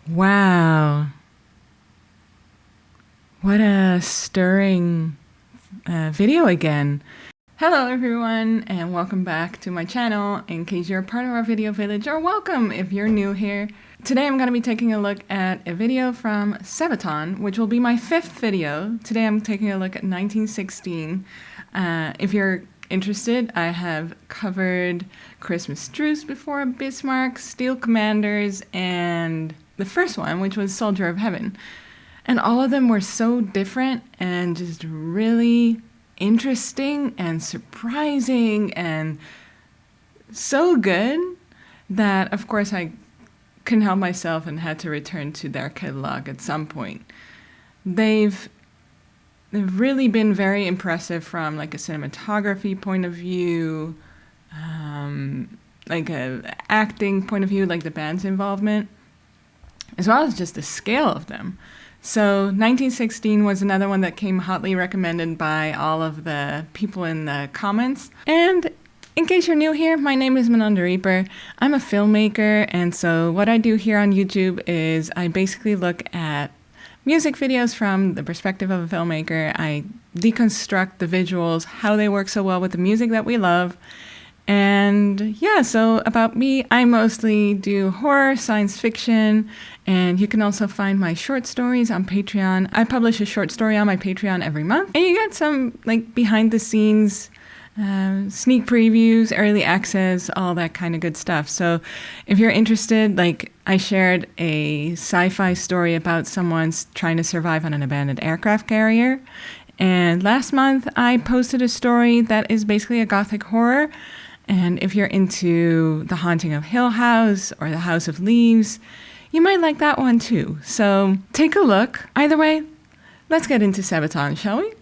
Wow. What a stirring video again. Hello everyone and welcome back to my channel. In case you're a part of our video village, or welcome if you're new here. Today I'm going to be taking a look at a video from Sabaton, which will be my 5th video. Today I'm taking a look at 1916. If you're interested, I have covered Christmas Truce before, Bismarck, Steel Commanders, and the first one, which was Soldier of Heaven. And all of them were so different and just really interesting and surprising and so good that, of course, I couldn't help myself and had to return to their catalog at some point. They've really been very impressive from like a cinematography point of view, like a acting point of view, like the band's involvement, as well as just the scale of them. So 1916 was another one that came hotly recommended by all of the people in the comments. And in case you're new here, my name is Manon the Reeper. I'm a filmmaker, and so what I do here on YouTube is I basically look at music videos from the perspective of a filmmaker. I deconstruct the visuals, how they work so well with the music that we love. And yeah, so about me, I mostly do horror, science fiction, and you can also find my short stories on Patreon. I publish a short story on my Patreon every month, and you get some like behind the scenes sneak previews, early access, all that kind of good stuff. So if you're interested, like I shared a sci-fi story about someone's trying to survive on an abandoned aircraft carrier. And last month I posted a story that is basically a gothic horror. And if you're into The Haunting of Hill House or The House of Leaves, you might like that one too. So take a look. Either way, let's get into Sabaton, shall we?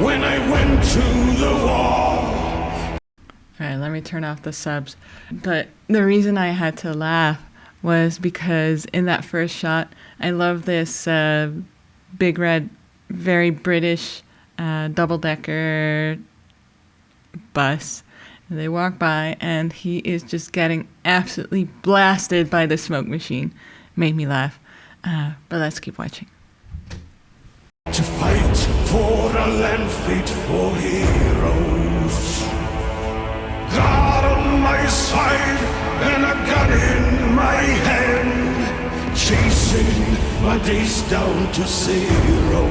When I went to the wall. Alright, let me turn off the subs. But the reason I had to laugh was because in that first shot, I love this big red, very British double-decker bus. And they walk by and he is just getting absolutely blasted by the smoke machine. Made me laugh. But let's keep watching. To fight for a land fit for heroes. God on my side and a gun in my hand, chasing my days down to zero.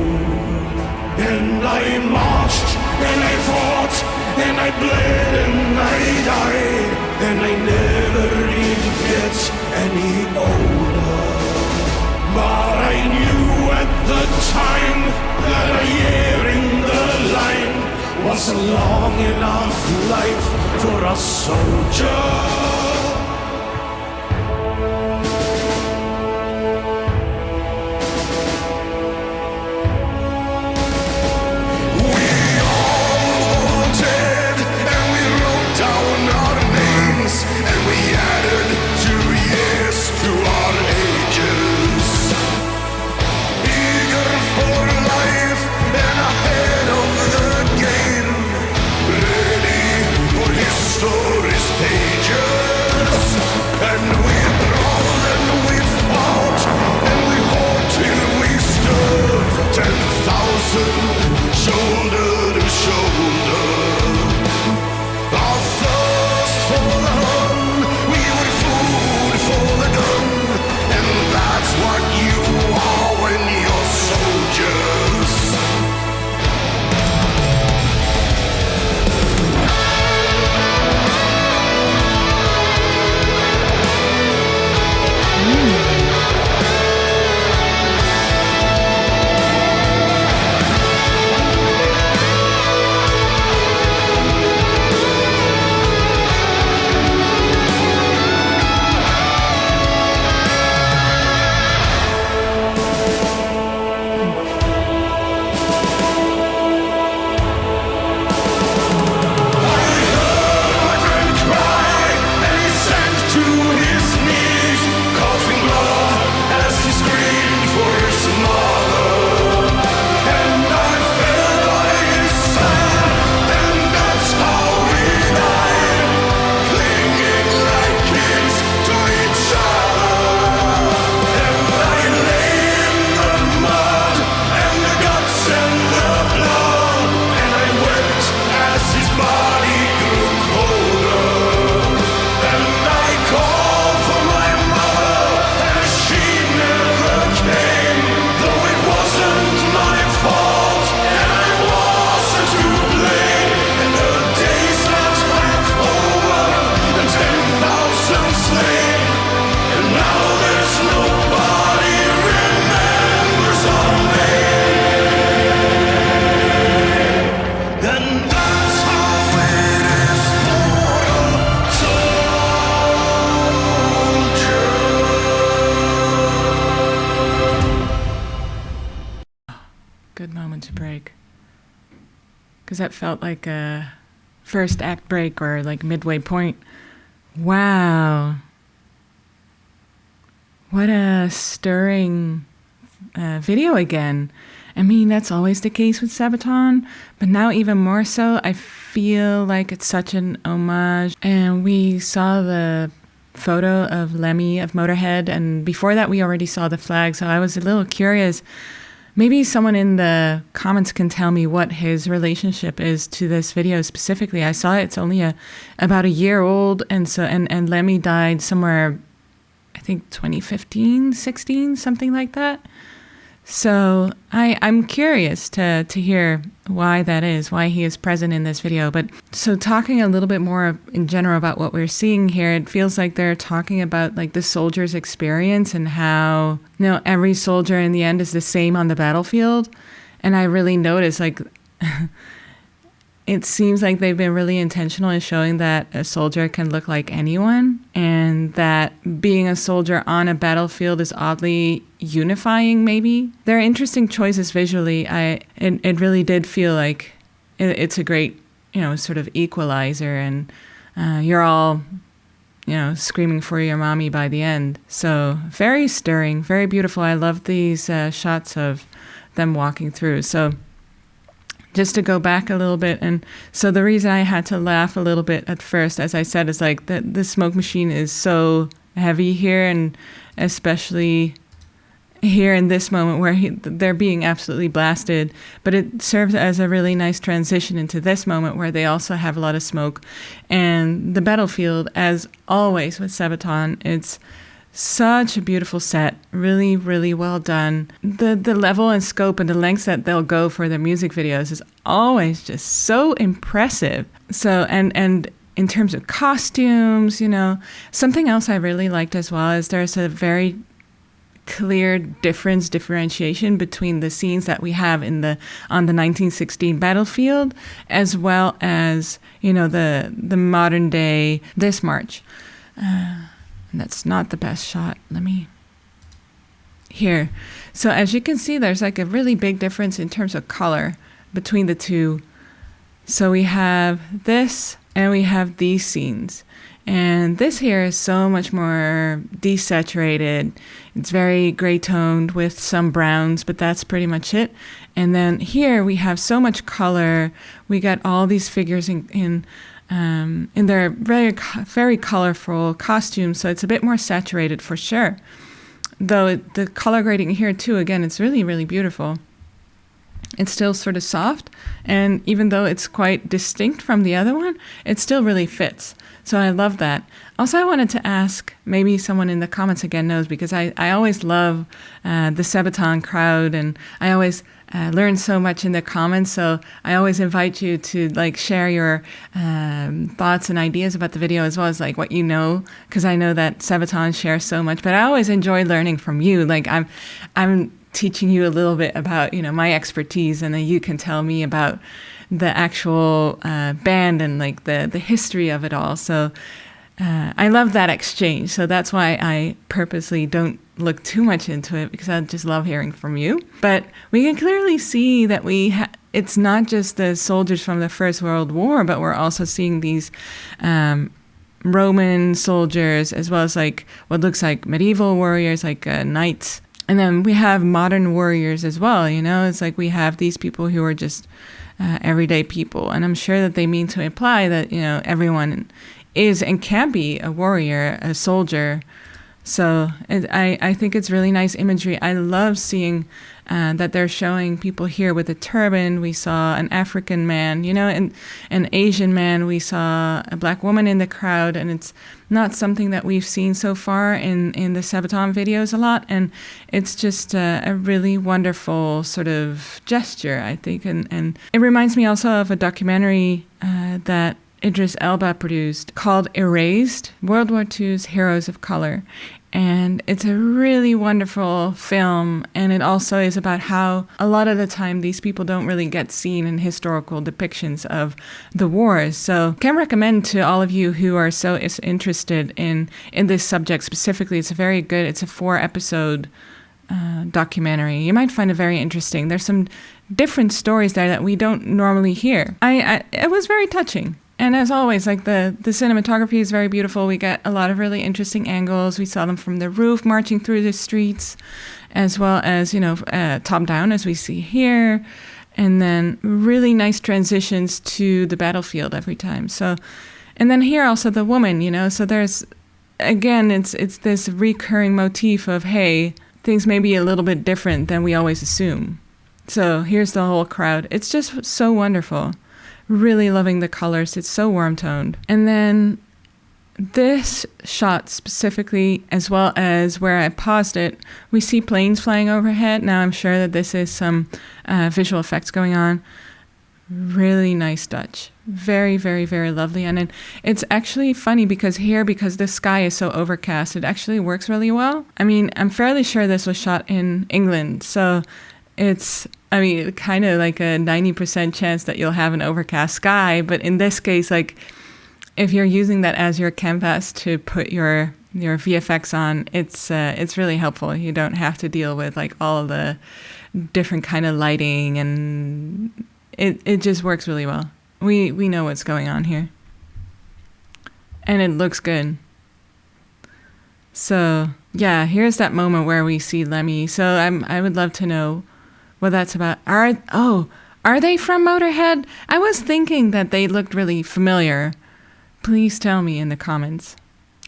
And I marched and I fought and I bled and I died, and I never did get any older. But I knew at the time that a year in the line was a long enough life for a soldier. We all dead, and we wrote down our names, and we added 2 years to our ages. For life and ahead of the game, ready for history's pages. because that felt like a first act break or like midway point. Wow. What a stirring video again. I mean, that's always the case with Sabaton, but now even more so. I feel like it's such an homage. And we saw the photo of Lemmy of Motorhead, and before that we already saw the flag, so I was a little curious. Maybe someone in the comments can tell me what his relationship is to this video specifically. I saw it's only about a year old, and Lemmy died somewhere, I think 2015, 16, something like that. So I'm curious to hear why that is, why he is present in this video. But so talking a little bit more in general about what we're seeing here, it feels like they're talking about like the soldier's experience and how, every soldier in the end is the same on the battlefield. And I really noticed like it seems like they've been really intentional in showing that a soldier can look like anyone, and that being a soldier on a battlefield is oddly unifying, maybe. They're interesting choices visually. It really did feel like it's a great, sort of equalizer, and you're all, screaming for your mommy by the end. So very stirring, very beautiful. I love these shots of them walking through. So just to go back a little bit, and so the reason I had to laugh a little bit at first, as I said, is like the smoke machine is so heavy here, and especially here in this moment where they're being absolutely blasted, but it serves as a really nice transition into this moment where they also have a lot of smoke. And the battlefield, as always with Sabaton, it's such a beautiful set, really, really well done. The level and scope and the lengths that they'll go for their music videos is always just so impressive. So, and in terms of costumes, something else I really liked as well is there's a very clear differentiation between the scenes that we have on the 1916 battlefield, as well as, the modern day, this march. And that's not the best shot. Here. So as you can see, there's like a really big difference in terms of color between the two. So we have this and we have these scenes. And this here is so much more desaturated. It's very gray toned with some browns, but that's pretty much it. And then here we have so much color. We got all these figures in their very, very colorful costumes, so it's a bit more saturated for sure. Though the color grading here too, again, it's really, really beautiful. It's still sort of soft, and even though it's quite distinct from the other one, it still really fits. So I love that. Also, I wanted to ask, maybe someone in the comments again knows, because I always love the Sabaton crowd, and I always learn so much in the comments. So I always invite you to like share your thoughts and ideas about the video, as well as like what you know, because I know that Sabaton shares so much. But I always enjoy learning from you. Like I'm teaching you a little bit about my expertise, and then you can tell me about the actual band and like the history of it all. So I love that exchange. So that's why I purposely don't look too much into it, because I just love hearing from you. But we can clearly see that it's not just the soldiers from the First World War, but we're also seeing these Roman soldiers, as well as like what looks like medieval warriors, like knights. And then we have modern warriors as well. It's like we have these people who are just everyday people. And I'm sure that they mean to imply that, everyone is and can be a warrior, a soldier. So I think it's really nice imagery. I love seeing that they're showing people here with a turban. We saw an African man, and an Asian man. We saw a black woman in the crowd, and it's not something that we've seen so far in the Sabaton videos a lot. And it's just a really wonderful sort of gesture, I think. And it reminds me also of a documentary that Idris Elba produced called Erased, World War II's Heroes of Color. And it's a really wonderful film, and it also is about how a lot of the time these people don't really get seen in historical depictions of the wars. So can recommend to all of you who are so interested in this subject specifically. It's a 4-episode documentary. You might find it very interesting. There's some different stories there that we don't normally hear. It was very touching. And as always, like the cinematography is very beautiful. We get a lot of really interesting angles. We saw them from the roof marching through the streets, as well as, top down as we see here. And then really nice transitions to the battlefield every time. So, and then here also the woman, so there's, again, it's this recurring motif of, hey, things may be a little bit different than we always assume. So here's the whole crowd. It's just so wonderful. Really loving the colors. It's so warm toned. And then this shot specifically, as well as where I paused it, we see planes flying overhead. Now I'm sure that this is some visual effects going on. Really nice touch. Very, very, very lovely. And it's actually funny because the sky is so overcast, it actually works really well. I mean, I'm fairly sure this was shot in England. So it's, kind of like a 90% chance that you'll have an overcast sky. But in this case, like, if you're using that as your canvas to put your VFX on, it's really helpful. You don't have to deal with like all the different kind of lighting, and it just works really well. We know what's going on here. And it looks good. So yeah, here's that moment where we see Lemmy. So I would love to know what that's about. Are they from Motorhead? I was thinking that they looked really familiar. Please tell me in the comments.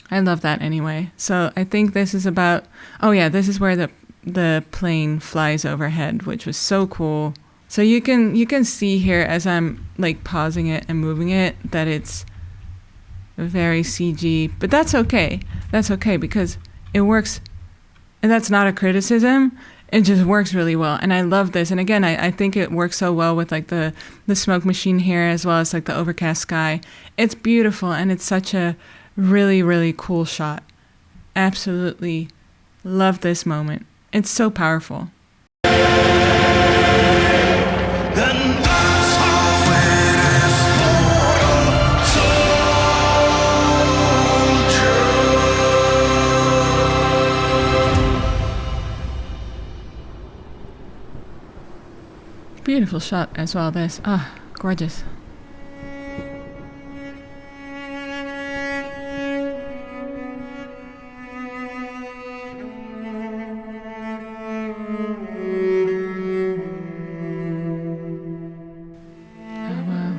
I love that anyway. So I think this is about, this is where the plane flies overhead, which was so cool. So you can see here as I'm like pausing it and moving it that it's very CG, but that's okay. That's okay because it works, and that's not a criticism. It just works really well, and I love this. And again, I think it works so well with like the smoke machine here, as well as like the overcast sky. It's beautiful, and it's such a really, really cool shot. Absolutely love this moment. It's so powerful. Beautiful shot as well, this. Gorgeous. Oh, wow.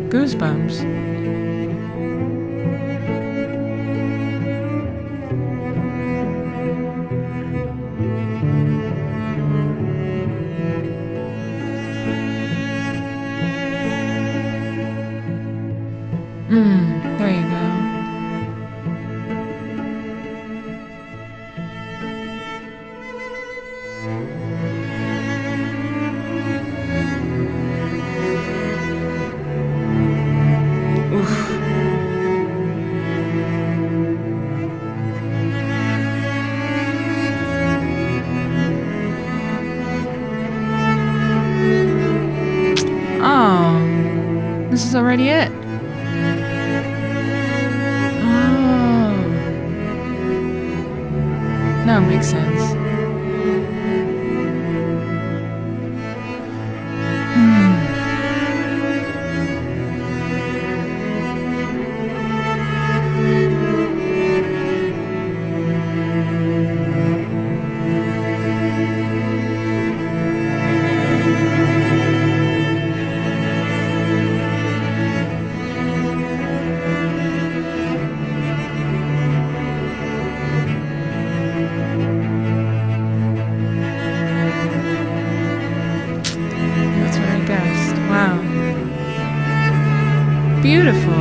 Goosebumps. There you go. This is already it. Oh. No, makes sense. Beautiful.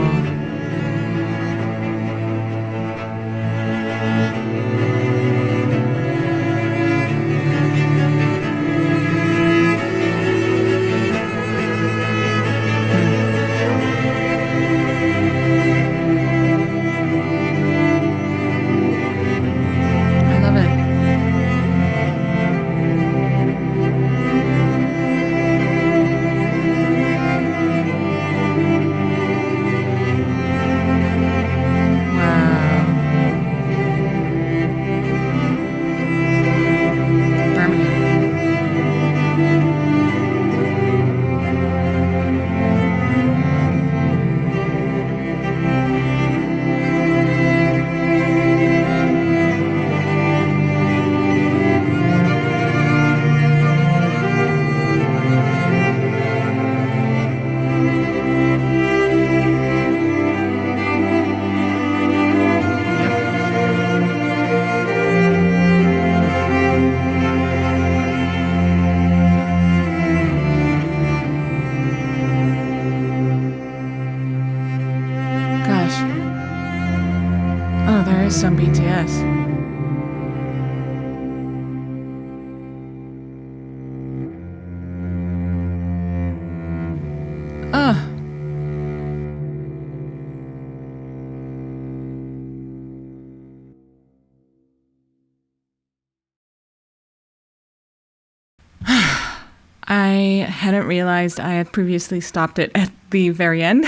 I hadn't realized I had previously stopped it at the very end.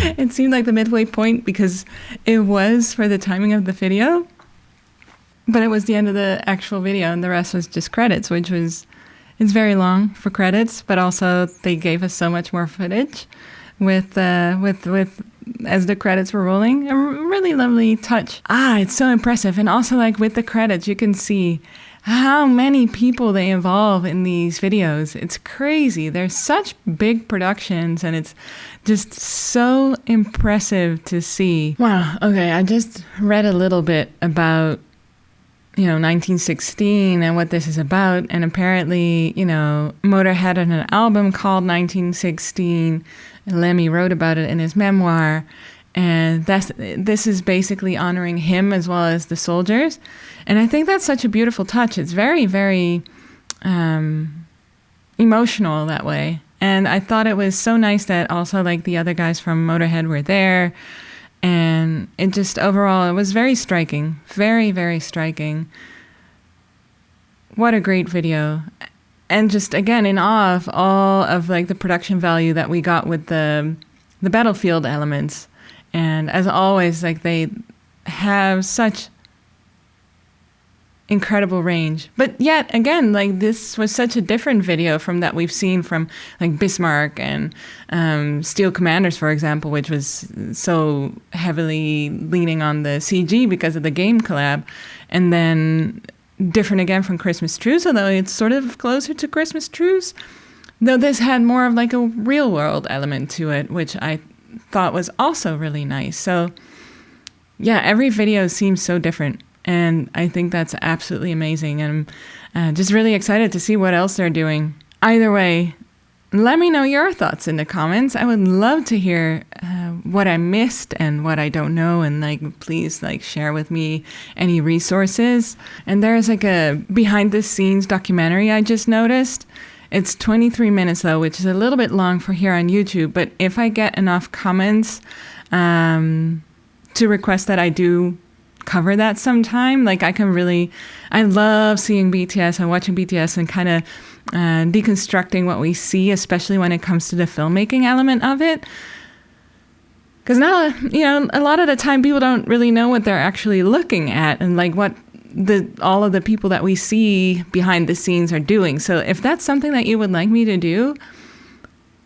It seemed like the midway point because it was for the timing of the video, but it was the end of the actual video and the rest was just credits, which was, it's very long for credits, but also they gave us so much more footage with as the credits were rolling. A really lovely touch. It's so impressive. And also, like, with the credits, you can see how many people they involve in these videos. It's crazy. They're such big productions, and it's just so impressive to see. Wow. Okay, I just read a little bit about, 1916 and what this is about. And apparently, Motorhead had an album called 1916. Lemmy wrote about it in his memoir. And this is basically honoring him as well as the soldiers. And I think that's such a beautiful touch. It's very, very emotional that way. And I thought it was so nice that also, like, the other guys from Motorhead were there. And it just overall, it was very striking. Very, very striking. What a great video. And just, again, in awe of all of, like, the production value that we got with the battlefield elements. And as always, like, they have such incredible range. But yet, again, like, this was such a different video from that we've seen from, like, Bismarck and Steel Commanders, for example, which was so heavily leaning on the CG because of the game collab. And then different again from Christmas Truce, although it's sort of closer to Christmas Truce. Though this had more of, like, a real world element to it, which I thought was also really nice. So yeah, every video seems so different, and I think that's absolutely amazing, and I'm just really excited to see what else they're doing. Either way, let me know your thoughts in the comments. I would love to hear what I missed and what I don't know, and, like, please, like, share with me any resources. And there's, like, a behind the scenes documentary I just noticed. It's 23 minutes, though, which is a little bit long for here on YouTube. But if I get enough comments to request that I do cover that sometime, like, I love seeing BTS and watching BTS and kind of deconstructing what we see, especially when it comes to the filmmaking element of it. Because now, a lot of the time people don't really know what they're actually looking at and, like, what all of the people that we see behind the scenes are doing. So if that's something that you would like me to do,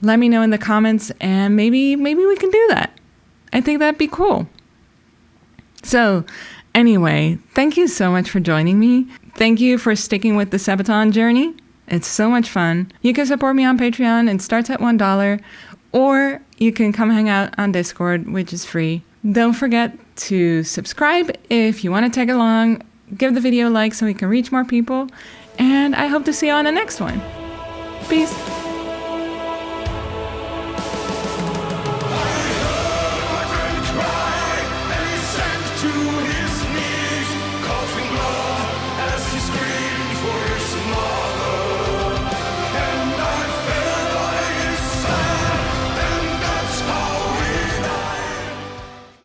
let me know in the comments, and maybe we can do that. I think that'd be cool. So anyway, thank you so much for joining me. Thank you for sticking with the Sabaton journey. It's so much fun. You can support me on Patreon. It starts at $1, or you can come hang out on Discord, which is free. Don't forget to subscribe if you want to tag along. Give the video a like so we can reach more people. And I hope to see you on the next one. Peace.